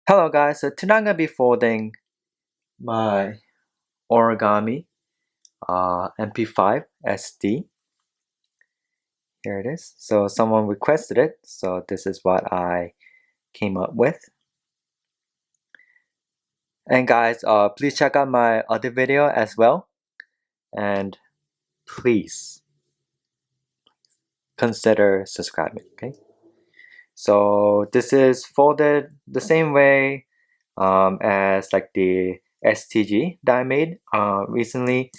Hello guys, so tonight I'm going to be folding my origami mp5sd. Here it is. So someone requested it, so this is what I came up with. And guys, please check out my other video as well, and please consider subscribing. Okay, so this is folded the same way as like the STG that I made recently,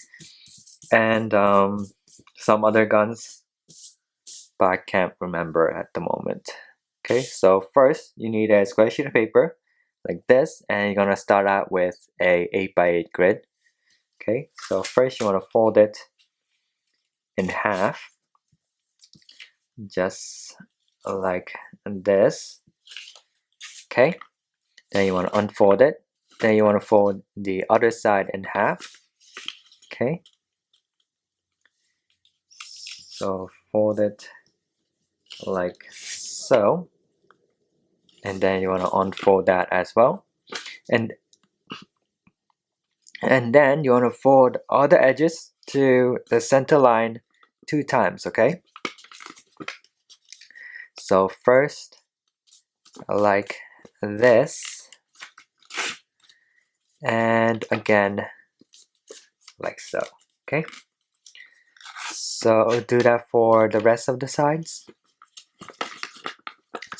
and some other guns, but I can't remember at the moment. Okay, so first you need a square sheet of paper like this, and you're gonna start out with a 8x8 grid. Okay, so first you want to fold it in half, just like this. Okay, then you want to unfold it, then you want to fold the other side in half. Okay, so fold it like so, and then you want to unfold that as well, and then you want to fold all the edges to the center line 2 times. Okay, so first like this, and again like so. Okay, so do that for the rest of the sides.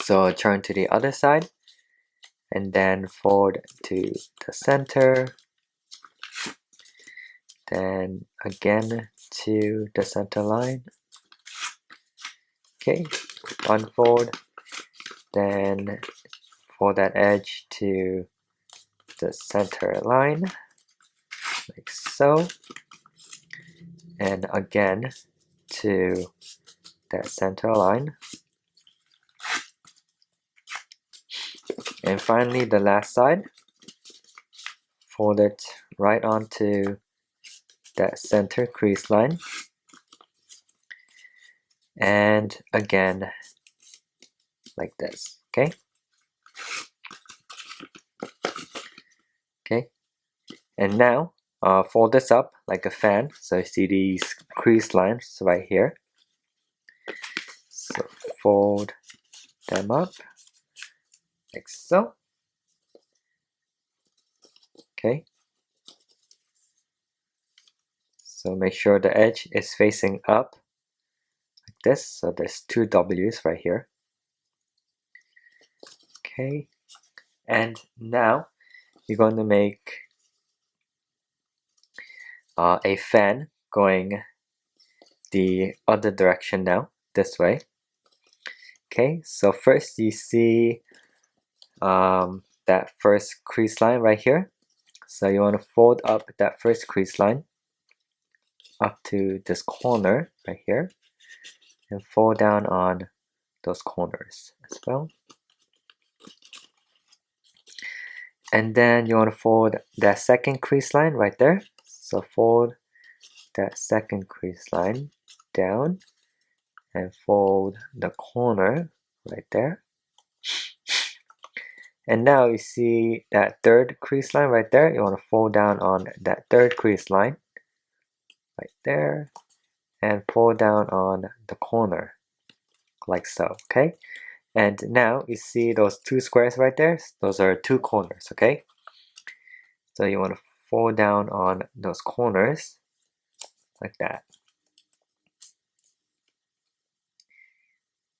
So turn to the other side and then fold to the center, then again to the center line. Okay, unfold, then fold that edge to the center line like so, and again to that center line, and finally the last side, fold it right onto that center crease line, and again like this. Okay, and now fold this up like a fan, so you see these crease lines right here. So fold them up like so. Okay, so make sure the edge is facing up like this, so there's 2 W's right here. Okay, and now you're going to make a fan going the other direction now, this way. Okay, so first you see that first crease line right here. So you want to fold up that first crease line up to this corner right here, and fold down on those corners as well. And then you want to fold that second crease line right there. So fold that second crease line down and fold the corner right there. And now you see that third crease line right there. You want to fold down on that third crease line right there and fold down on the corner like so. Okay, and now you see those 2 squares right there. Those are 2 corners. Okay, so you want to fold down on those corners like that.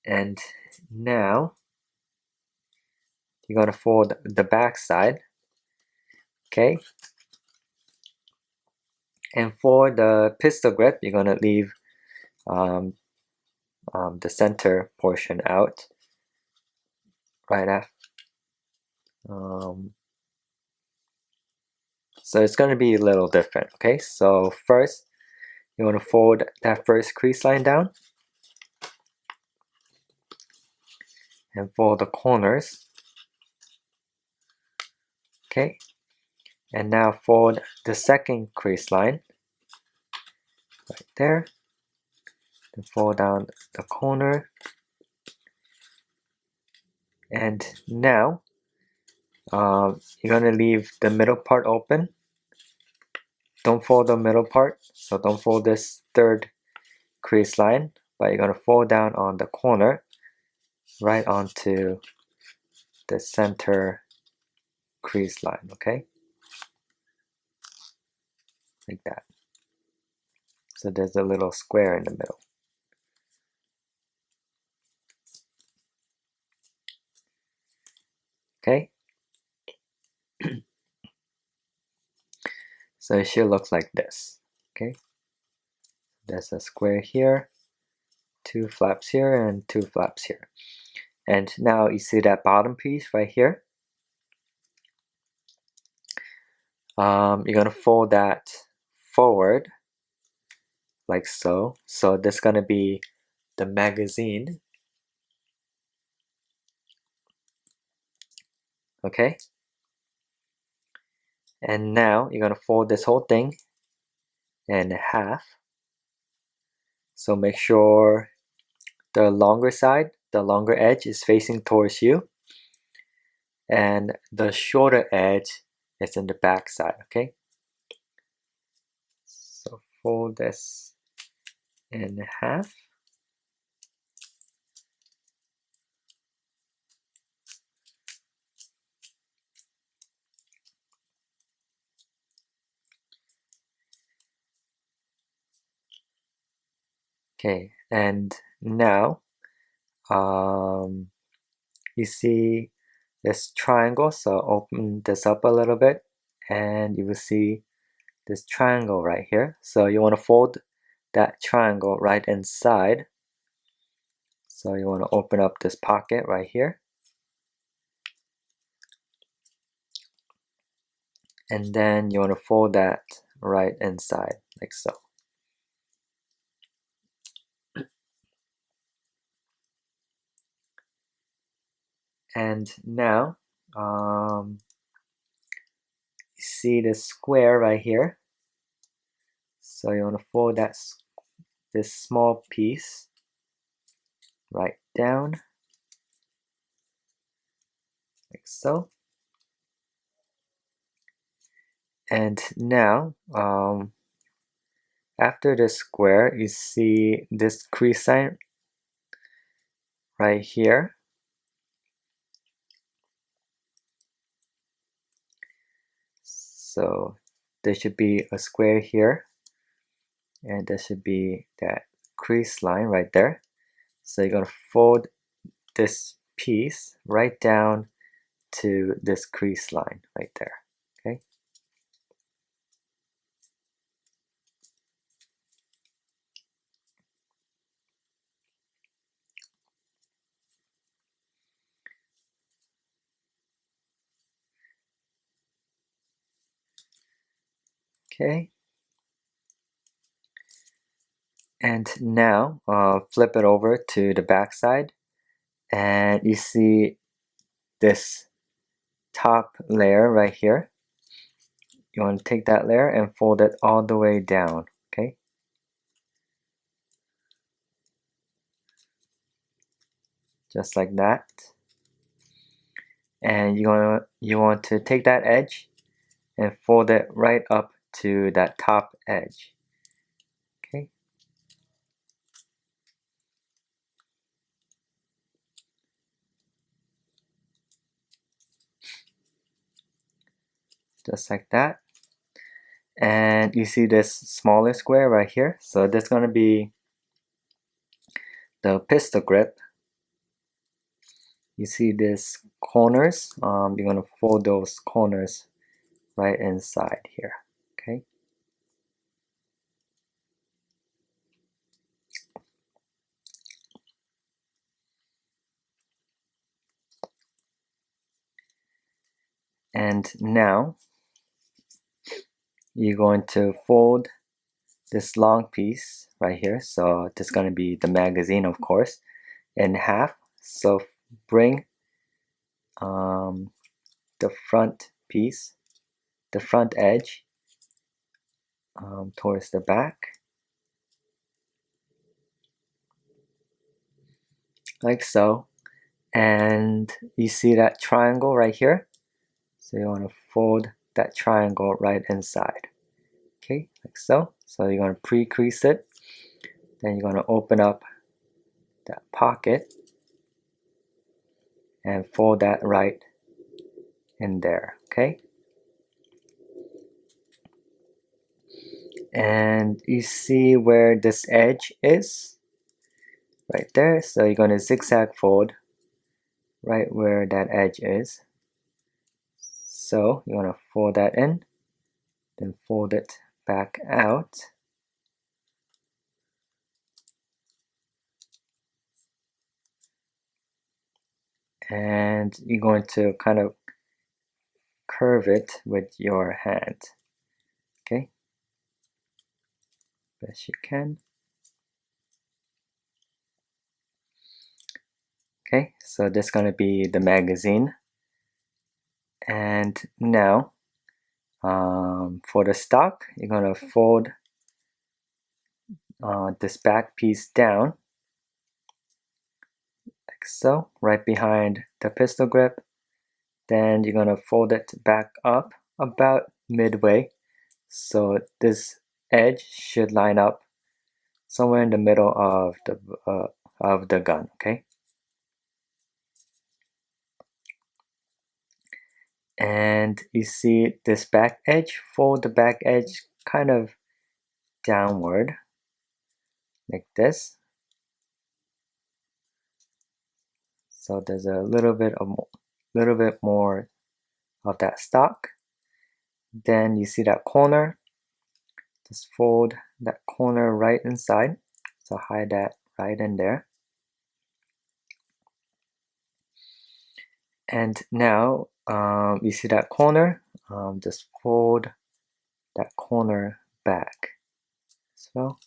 And now you're going to fold the back side. Okay, and for the pistol grip, you're going to leave the center portion out right after. So it's going to be a little different. Okay, so first you want to fold that first crease line down and fold the corners. Okay, and now fold the second crease line right there and fold down the corner. And now you're gonna leave the middle part open. Don't fold the middle part, so don't fold this third crease line, but you're gonna fold down on the corner right onto the center crease line, okay? Like that. So there's a little square in the middle. Okay? So it should look like this, okay? There's a square here, 2 flaps here, and 2 flaps here. And now you see that bottom piece right here? You're gonna fold that forward, like so. So this is gonna be the magazine, okay? And now you're gonna fold this whole thing in half. So make sure the longer side, the longer edge is facing towards you, and the shorter edge is in the back side, okay? So fold this in half. Okay, and now you see this triangle, so open this up a little bit and you will see this triangle right here. So you want to fold that triangle right inside. So you want to open up this pocket right here, and then you want to fold that right inside like so. And now you see this square right here, so you want to fold this small piece right down like so. And now after the square, you see this crease line right here. So there should be a square here, and there should be that crease line right there. So you're gonna fold this piece right down to this crease line right there, okay? Okay. And now flip it over to the back side, and you see this top layer right here. You want to take that layer and fold it all the way down, okay? Just like that. And you want to take that edge and fold it right up to that top edge, okay? Just like that. And you see this smaller square right here, so that's going to be the pistol grip. You see these corners, you're going to fold those corners right inside here, okay? And now you're going to fold this long piece right here, so this is going to be the magazine, of course, in half. So bring the front piece, the front edge, towards the back, like so. And you see that triangle right here? So you want to fold that triangle right inside. Okay, like so. So you're going to pre-crease it. Then you're going to open up that pocket and fold that right in there. Okay. And you see where this edge is? Right there. So you're going to zigzag fold right where that edge is. So you want to fold that in, then fold it back out. And you're going to kind of curve it with your hand. Okay, best you can. Okay, so this is going to be the magazine. And now for the stock, you're going to fold this back piece down like so, right behind the pistol grip. Then you're going to fold it back up about midway, so this edge should line up somewhere in the middle of the gun. Okay, and you see this back edge, fold the back edge kind of downward like this. So there's a little bit more of that stock. Then you see that corner, just fold that corner right inside. So hide that right in there. And now you see that corner, just fold that corner back as well.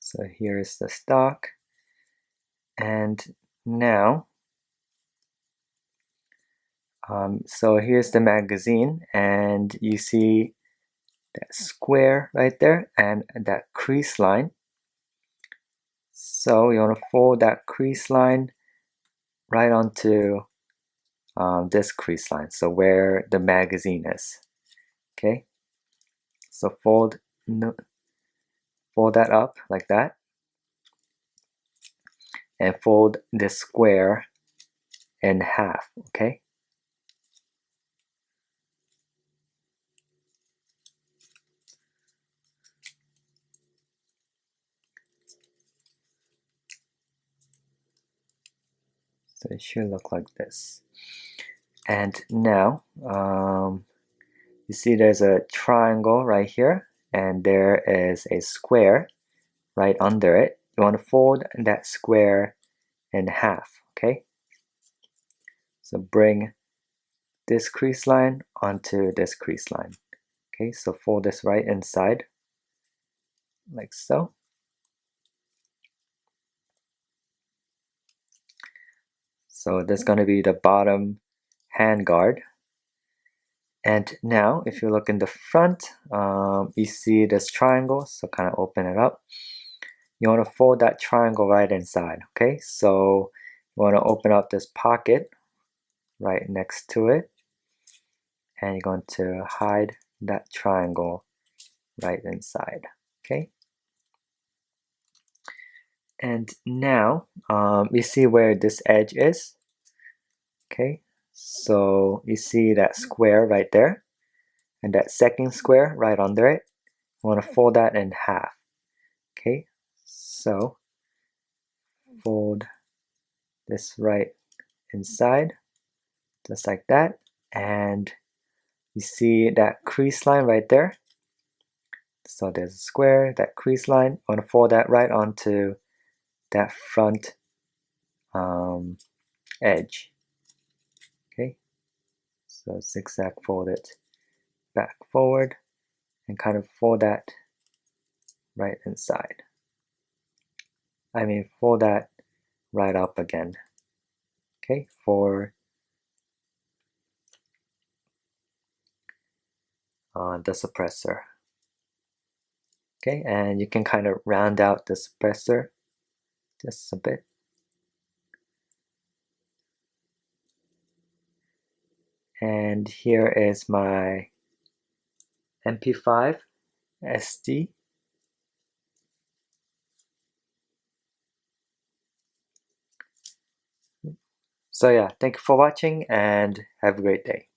So here is the stock. And now, so here's the magazine, and you see that square right there and that crease line. So you want to fold that crease line right onto this crease line, so where the magazine is. Okay, so fold that up like that, and fold this square in half. Okay, so it should look like this. And now you see there's a triangle right here, and there is a square right under it. You want to fold that square in half. Okay, so bring this crease line onto this crease line. Okay, so fold this right inside like so. So that's going to be the bottom hand guard. And now if you look in the front, you see this triangle, so kind of open it up. You want to fold that triangle right inside. Okay, so you want to open up this pocket right next to it, and you're going to hide that triangle right inside. Okay, and now you see where this edge is. Okay, so you see that square right there, and that second square right under it. You want to fold that in half. Okay, so fold this right inside, just like that, and you see that crease line right there. So there's a square, that crease line. I want to fold that right onto that front edge. Okay, so zigzag fold it back forward and kind of fold that right inside. I mean, fold that right up again. Okay, for the suppressor. Okay, and you can kind of round out the suppressor just a bit. And here is my mp5sd. So yeah, thank you for watching and have a great day.